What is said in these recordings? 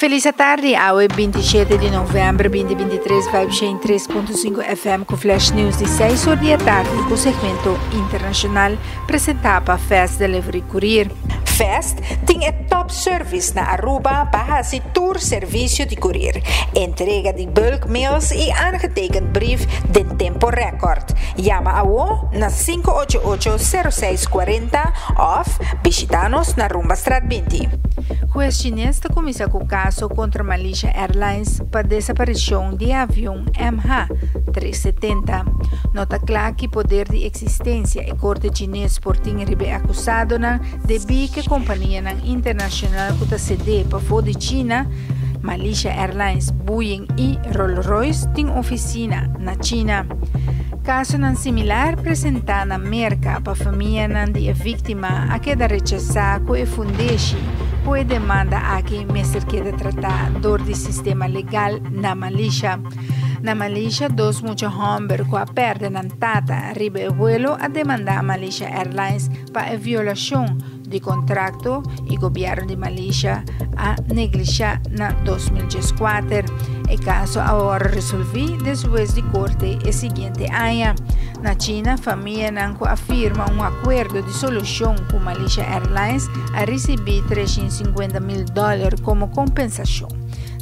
Feliz tarde, ao 27 de novembro de 2023, vai 3.5 FM com Flash News de 6 horas da tarde, com o segmento internacional apresentado para Fast Delivery Courier. Fast tem top service na Aruba para se tour serviço de courier. Entrega de bulk mails e aangetekend brief de tempo record. Llama a na 588-0640 of visita-nos na Rumba Strat 20. O juiz chinês está começando com o caso contra Malaysia Airlines para desaparição de avião MH370. Nota clara que poder de existência e corte chinês por ter acusado de que a companhia internacional que está cedendo para fora de China, Malaysia Airlines, Boeing e Rolls-Royce têm oficina na China. Caso similar apresentado na América para a família de vítima a que rechazar com o fundeshi pode demandar aqui mestre que tratar do sistema legal na Malaysia. Na Malaysia, dois muitos homens com a perda na tata ribe o vuelo a demandar a Malaysia Airlines para a violação de contrato e o governo de Malaysia a negligenciar na 2014. O caso agora resolvido depois de corte e seguinte ano. Na China, a família Nanko afirma acordo de solução com Malaysia Airlines a receber $350,000 como compensação.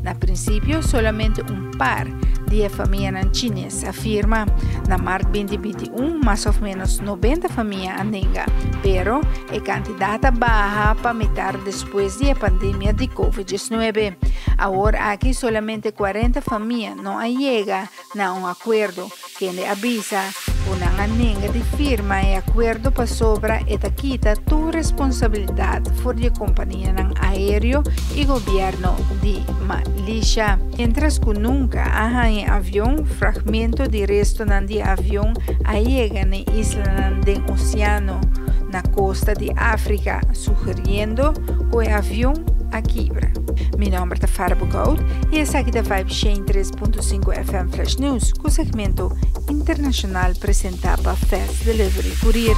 Na princípio, somente par de família chinesa afirma na março 2021 mais ou menos 90 famílias anenga, pero a quantidade baixa para metade depois da pandemia de COVID-19. Agora aqui somente 40 famílias não chegam a acordo que lhe avisa uma anenga de firma e acordo para sobra e quita tua responsabilidade por a companhia aéreo e governo de Malaysia. Mientras que nunca há avião, fragmento de resto de avião chega na isla do oceano na costa de África, sugerindo que o avião a quebra. Meu nome é Farbo Gold e essa aqui é a Vibe 3.5 FM Flash News com o segmento internacional apresentado para Fast Delivery Courier.